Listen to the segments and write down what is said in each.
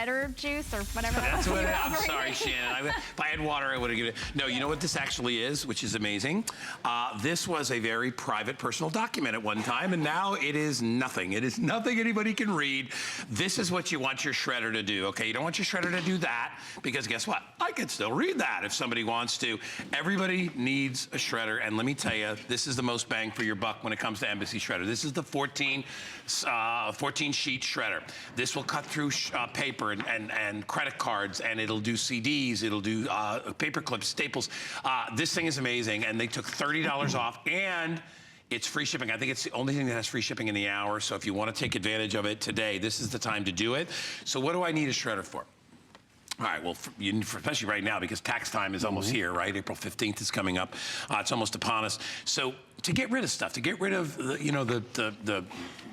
Better juice or whatever. That's what I'm sorry, Shannon. If I had water, I would have given it. No, you know what this actually is, which is amazing? This was a very private, personal document at one time, and now it is nothing. It is nothing anybody can read. This is what you want your shredder to do, okay? You don't want your shredder to do that, because guess what? I can still read that if somebody wants to. Everybody needs a shredder, and let me tell you, this is the most bang for your buck when it comes to Embassy Shredder. This is the 14 sheet shredder. This will cut through paper and credit cards, and it'll do CDs, it'll do paper clips, staples. This thing is amazing, and they took $30 off, and it's free shipping. I think it's the only thing that has free shipping in the hour, so if you want to take advantage of it today, this is the time to do it. So what do I need a shredder for? All right, well, especially right now, because tax time is almost here, right? April 15th is coming up. It's almost upon us. So to get rid of stuff, to get rid of the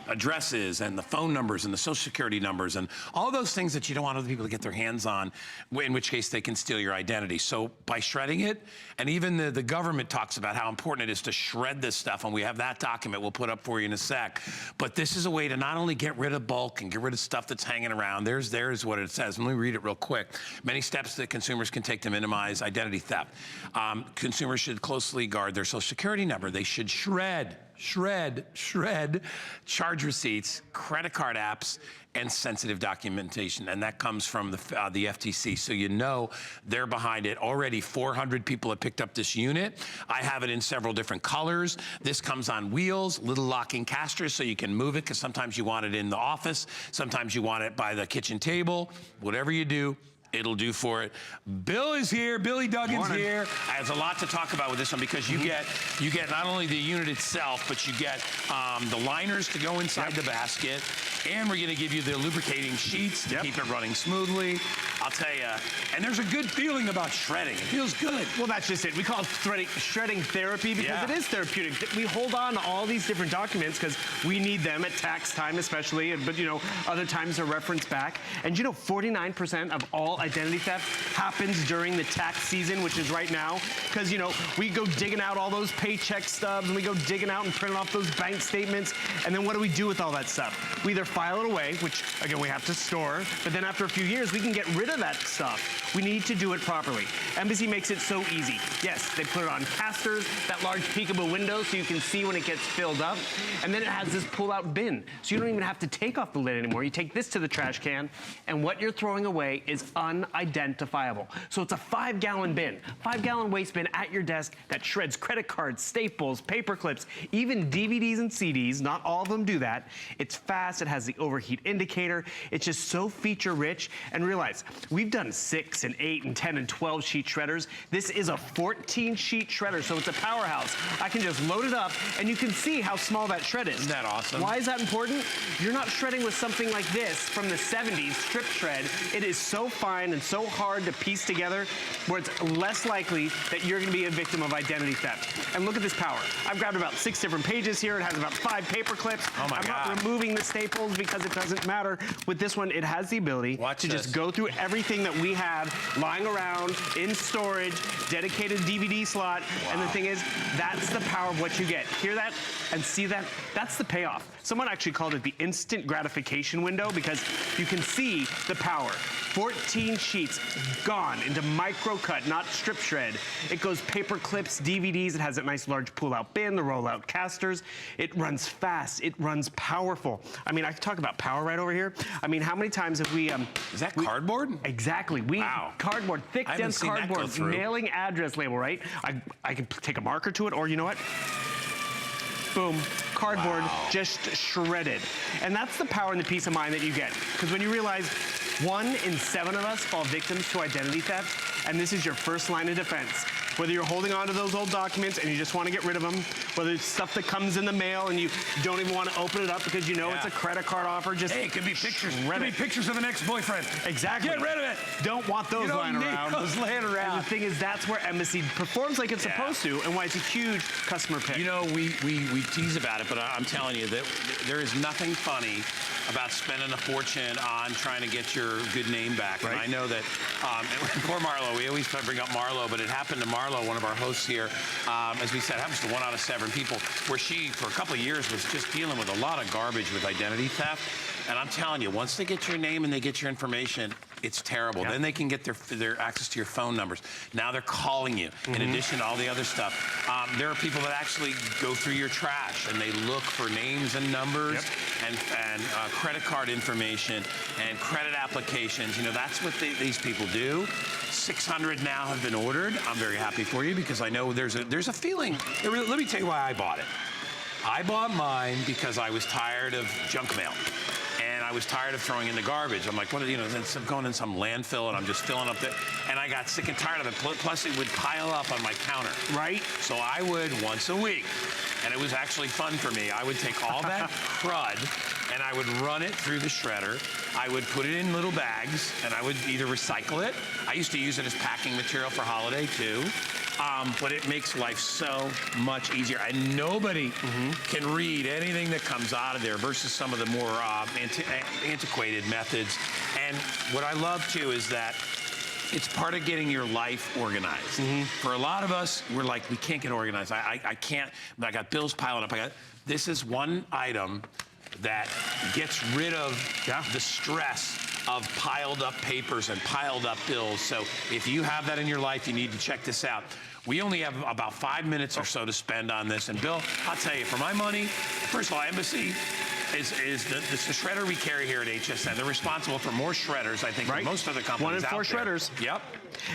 addresses and the phone numbers and the social security numbers and all those things that you don't want other people to get their hands on, in which case they can steal your identity. So by shredding it, and even the government talks about how important it is to shred this stuff, and we have that document we'll put up for you in a sec. But this is a way to not only get rid of bulk and get rid of stuff that's hanging around. There's what it says. Let me read it real quick. Many steps that consumers can take to minimize identity theft. Consumers should closely guard their social security number. They should shred charge receipts, credit card apps, and sensitive documentation. And that comes from the FTC. So you know they're behind it. Already 400 people have picked up this unit. I have it in several different colors. This comes on wheels, little locking casters so you can move it, because sometimes you want it in the office, sometimes you want it by the kitchen table. Whatever you do, it'll do for it. Bill is here, Billy Duggan's here. There's a lot to talk about with this one, because you get not only the unit itself, but you get the liners to go inside the basket, and we're gonna give you the lubricating sheets to keep it running smoothly. I'll tell you, and there's a good feeling about shredding. It feels good. Well, that's just it. We call it shredding therapy, because it is therapeutic. We hold on to all these different documents because we need them at tax time especially, but you know, other times to reference back. And you know, 49% of all identity theft happens during the tax season, which is right now, because you know, we go digging out all those paycheck stubs, and we go digging out and printing off those bank statements, and then what do we do with all that stuff? We either file it away, which again we have to store, but then after a few years we can get rid of that stuff. We need to do it properly. Embassy makes it so easy. Yes, they put it on casters, that large peekaboo window so you can see when it gets filled up, and then it has this pull-out bin, so you don't even have to take off the lid anymore. You take this to the trash can, and what you're throwing away is unidentifiable. So it's a 5-gallon bin, 5-gallon waste bin at your desk that shreds credit cards, staples, paper clips, even DVDs and CDs. Not all of them do that. It's fast, it has the overheat indicator. It's just so feature rich. And realize, we've done 6 and 8 and 10 and 12 sheet shredders. This is a 14 sheet shredder, so it's a powerhouse. I can just load it up and you can see how small that shred is. Isn't that awesome? Why is that important? You're not shredding with something like this from the 70s, strip shred. It is so fine and so hard to piece together where it's less likely that you're gonna be a victim of identity theft. And look at this power. I've grabbed about 6 different pages here. It has about 5 paper clips. Oh my God. I'm not removing the staples because it doesn't matter. With this one, it has the ability to just go through everything that we have lying around in storage, dedicated DVD slot. Wow. And the thing is, that's the power of what you get. Hear that and see that? That's the payoff. Someone actually called it the instant gratification window, because you can see the power. 14 sheets gone into microcut, not strip shred. It goes paper clips, DVDs. It has that nice large pull-out bin, the roll-out casters. It runs fast. It runs powerful. I mean, I could talk about power right over here. I mean, how many times have we... is that cardboard? Exactly. Cardboard, thick, dense cardboard, mailing address label, right? I can take a marker to it, or you know what? Boom, cardboard, just shredded. And that's the power and the peace of mind that you get. Because when you realize 1 in 7 of us fall victims to identity theft, and this is your first line of defense. Whether you're holding on to those old documents and you just want to get rid of them, whether it's stuff that comes in the mail and you don't even want to open it up because you know it's a credit card offer, just it could be pictures. It could be pictures of an ex-boyfriend. Exactly. Get rid of it. Don't want those lying around. Those laying around. And the thing is, that's where Embassy performs like it's supposed to, and why it's a huge customer pick. You know, we tease about it, but I'm telling you that there is nothing funny about spending a fortune on trying to get your good name back. Right. And I know that, poor Marlo, we always bring up Marlo, but it happened to Marlo, one of our hosts here, as we said, happens to 1 out of 7 people, where she, for a couple of years, was just dealing with a lot of garbage with identity theft. And I'm telling you, once they get your name and they get your information, it's terrible. Yep. Then they can get their access to your phone numbers. Now they're calling you, in addition to all the other stuff. There are people that actually go through your trash and they look for names and numbers and credit card information and credit applications. You know, that's what these people do. 600 now have been ordered. I'm very happy for you because I know there's a feeling. Let me tell you why I bought it. I bought mine because I was tired of junk mail. And I was tired of throwing in the garbage. I'm like, what, you know, I'm going in some landfill and I'm just filling up and I got sick and tired of it. Plus it would pile up on my counter. Right. So I would once a week, and it was actually fun for me. I would take all that crud and I would run it through the shredder. I would put it in little bags and I would either recycle it. I used to use it as packing material for holiday too. But it makes life so much easier. And nobody can read anything that comes out of there versus some of the more antiquated methods. And what I love too is that it's part of getting your life organized. For a lot of us, we're like, we can't get organized. I can't, I got bills piling up. This is one item that gets rid of the stress of piled up papers and piled up bills. So if you have that in your life, you need to check this out. We only have about 5 minutes or so to spend on this. And Bill, I'll tell you, for my money, first of all, Embassy is the shredder we carry here at HSN. They're responsible for more shredders, I think, than most other companies out there. 1 in 4 shredders. Yep.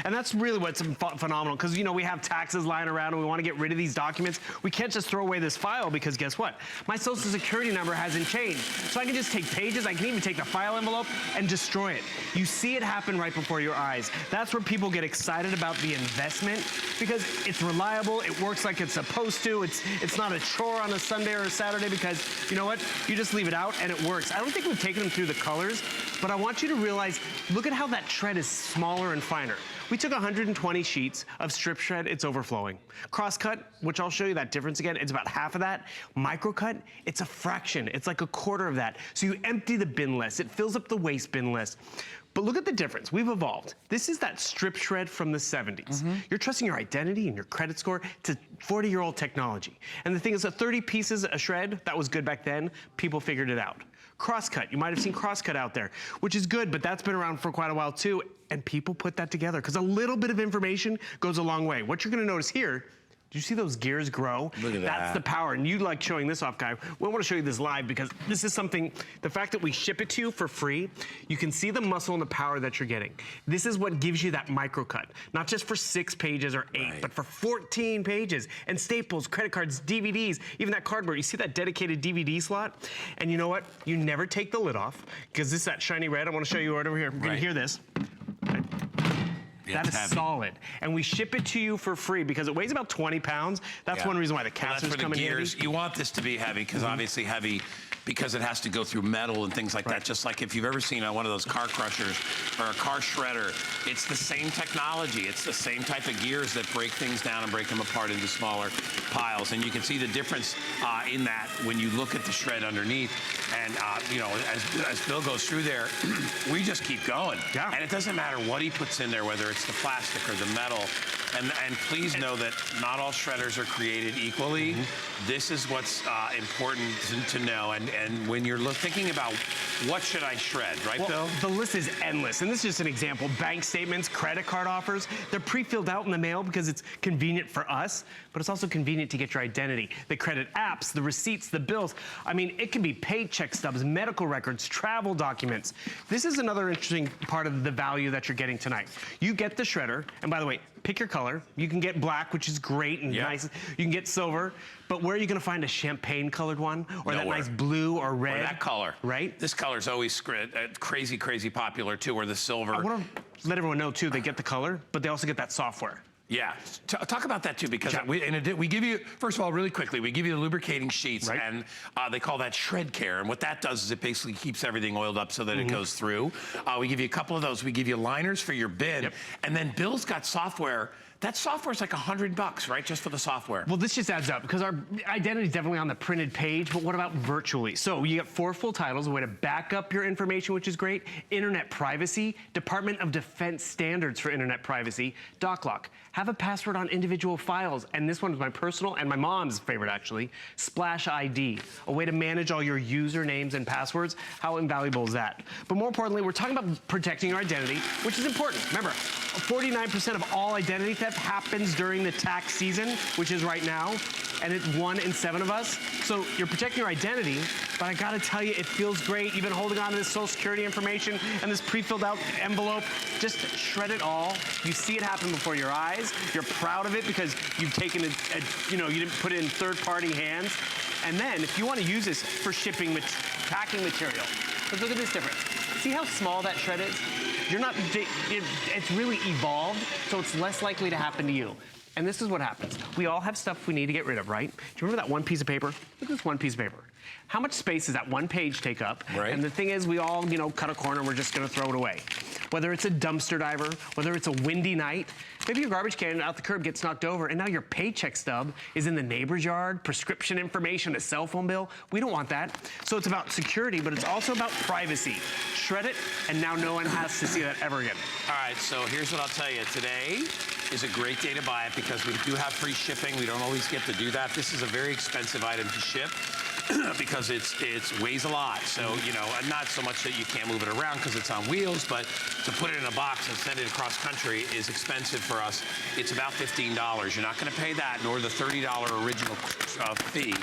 And that's really what's phenomenal, because, you know, we have taxes lying around and we want to get rid of these documents. We can't just throw away this file because guess what? My social security number hasn't changed. So I can just take pages, I can even take the file envelope and destroy it. You see it happen right before your eyes. That's where people get excited about the investment, because it's reliable, it works like it's supposed to. It's not a chore on a Sunday or a Saturday, because you know what? You just leave it out and it works. I don't think we've taken them through the colors, but I want you to realize, look at how that shred is smaller and finer. We took 120 sheets of strip shred, it's overflowing. Crosscut, which I'll show you that difference again, it's about half of that. Microcut, it's a fraction, it's like a quarter of that. So you empty the bin list, it fills up the waste bin list. But look at the difference, we've evolved. This is that strip shred from the 70s. You're trusting your identity and your credit score to 40-year-old technology. And the thing is, 30 pieces a shred, that was good back then, people figured it out. Crosscut, you might have seen Crosscut out there, which is good, but that's been around for quite a while too, and people put that together because a little bit of information goes a long way. What you're gonna notice here, do you see those gears grow? Look at that. That's the power, and you like showing this off, Guy. We want to show you this live because this is something, the fact that we ship it to you for free, you can see the muscle and the power that you're getting. This is what gives you that microcut, not just for 6 pages or 8, but for 14 pages, and staples, credit cards, DVDs, even that cardboard. You see that dedicated DVD slot? And you know what? You never take the lid off, because this is that shiny red. I want to show you right over here. We're gonna hear this. That is solid. And we ship it to you for free because it weighs about 20 pounds. That's one reason why the capsules come in handy. You want this to be heavy because obviously heavy because it has to go through metal and things like that. Just like if you've ever seen one of those car crushers or a car shredder, it's the same technology. It's the same type of gears that break things down and break them apart into smaller piles. And you can see the difference in that when you look at the shred underneath. And, you know, as Bill goes through there, we just keep going. And it doesn't matter what he puts in there, whether it's the plastic or the metal. And please know that not all shredders are created equally. This is what's important to know. And when you're thinking about what should I shred, right, Bill? The list is endless. And this is just an example. Bank statements, credit card offers, they're pre-filled out in the mail because it's convenient for us, but it's also convenient to get your identity. The credit apps, the receipts, the bills. I mean, it can be paycheck stubs, medical records, travel documents. This is another interesting part of the value that you're getting tonight. You get the shredder, and by the way, pick your color. You can get black, which is great and nice. You can get silver, but where are you gonna find a champagne colored one? Or that nice blue or red? Or that color. Right? This color's always crazy, crazy popular too, or the silver. I wanna let everyone know too, they get the color, but they also get that software. Yeah, talk about that too, because we give you, first of all, really quickly, we give you the lubricating sheets, and they call that Shred Care, and what that does is it basically keeps everything oiled up so that it goes through. We give you a couple of those. We give you liners for your bin, and then Bill's got software that software's like $100, right? Just for the software. Well, this just adds up because our identity is definitely on the printed page, but what about virtually? So you get 4 full titles, a way to back up your information, which is great, internet privacy, Department of Defense standards for internet privacy, DocLock, have a password on individual files, and this one is my personal and my mom's favorite actually, Splash ID, a way to manage all your usernames and passwords. How invaluable is that? But more importantly, we're talking about protecting your identity, which is important. Remember, 49% of all identity theft happens during the tax season, which is right now, and it's 1 in 7 of us. So you're protecting your identity, but I gotta tell you, it feels great. You've been holding on to this Social Security information and this pre-filled out envelope. Just shred it all. You see it happen before your eyes. You're proud of it because you've taken it, you didn't put it in third-party hands. And then, if you want to use this for shipping, packing material, let's look at this difference. See how small that shred is? It's really evolved, so it's less likely to happen to you. And this is what happens. We all have stuff we need to get rid of, right? Do you remember that one piece of paper? Look at this one piece of paper. How much space does that one page take up? Right. And the thing is, we all, cut a corner and we're just gonna throw it away. Whether it's a dumpster diver, whether it's a windy night, maybe your garbage can out the curb gets knocked over and now your paycheck stub is in the neighbor's yard, prescription information, a cell phone bill. We don't want that. So it's about security, but it's also about privacy. Shred it, and now no one has to see that ever again. All right, so here's what I'll tell you. Today is a great day to buy it because we do have free shipping. We don't always get to do that. This is a very expensive item to ship because it weighs a lot. So, not so much that you can't move it around because it's on wheels, but to put it in a box and send it across country is expensive for us. It's about $15. You're not going to pay that, nor the $30 original fee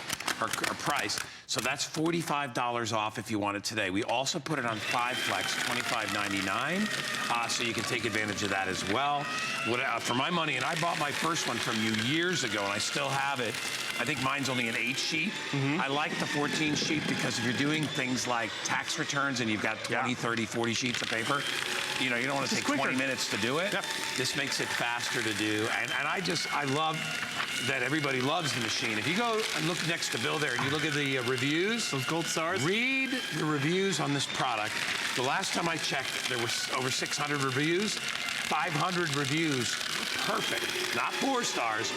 or price. So that's $45 off if you want it today. We also put it on 5 Flex, $25.99, so you can take advantage of that as well. For my money, and I bought my first one from you years ago, and I still have it. I think mine's only an 8-sheet. I like the 14-sheet because if you're doing things like tax returns and you've got 20, 30, 40 sheets of paper, you don't want to take 20 minutes to do it. Yep. This makes it faster to do, and I love that everybody loves the machine. If you go and look next to Bill there and you look at the reviews, those gold stars, read the reviews on this product. The last time I checked, there was over 600 reviews, 500 reviews, perfect, not 4 stars,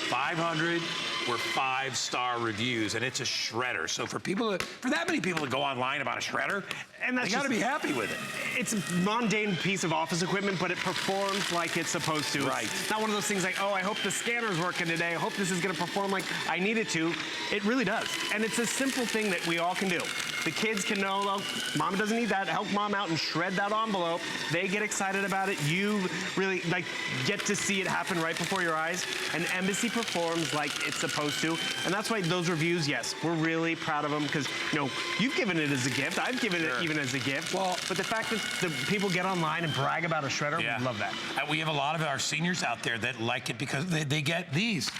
500 were 5-star reviews, and it's a shredder. So for that many people to go online about a shredder, and they gotta be happy with it. It's a mundane piece of office equipment, but it performs like it's supposed to. Right. It's not one of those things like, oh, I hope the scanner's working today. I hope this is gonna perform like I need it to. It really does. And it's a simple thing that we all can do. The kids can know, well, mom doesn't need that. Help mom out and shred that envelope. They get excited about it. You really get to see it happen right before your eyes. And Embassy performs like it's supposed to. And that's why those reviews, yes, we're really proud of them because, you've given it as a gift. I've given it even as a gift. Well, but the fact that the people get online and brag about a shredder, we love that. We have a lot of our seniors out there that like it because they get these.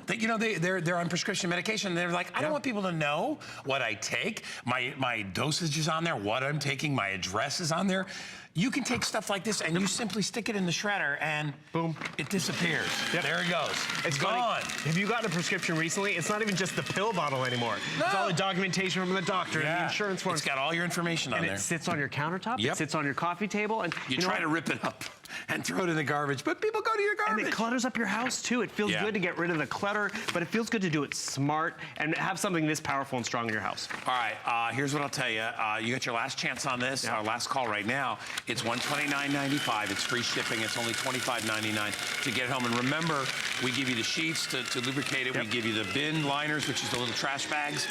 They're on prescription medication. They're like, I don't want people to know what I take. My dosage is on there, what I'm taking, my address is on there. You can take stuff like this and you simply stick it in the shredder and boom, it disappears. Yep. There it goes. It's gone. Have you gotten a prescription recently? It's not even just the pill bottle anymore. No. It's all the documentation from the doctor and the insurance forms. It's got all your information on there. And it sits on your countertop. Yep. It sits on your coffee table. And you try to rip it up and throw it in the garbage, but people go to your garbage. And it clutters up your house too. It feels good to get rid of the clutter, but it feels good to do it smart and have something this powerful and strong in your house. All right, here's what I'll tell you. You got your last chance on this, our last call right now. It's $129.95. It's free shipping. It's only $25.99 to get it home. And remember, we give you the sheets to lubricate it. We give you the bin liners, which is the little trash bags.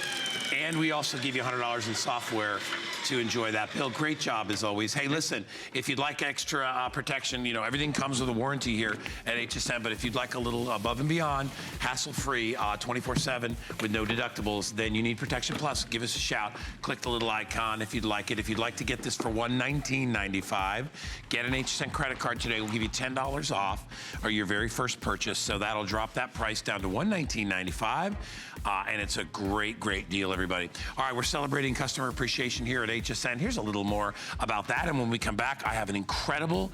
And we also give you $100 in software to enjoy that. Bill, great job as always. Hey, listen, if you'd like extra protection, everything comes with a warranty here at HSN, but if you'd like a little above and beyond, hassle-free, 24/7 with no deductibles, then you need Protection Plus. Give us a shout. Click the little icon if you'd like it. If you'd like to get this for $119.95, get an HSN credit card today. We'll give you $10 off or your very first purchase, so that'll drop that price down to $119.95. And it's a great, great deal, everybody. All right, we're celebrating customer appreciation here at HSN. Here's a little more about that. And when we come back, I have an incredible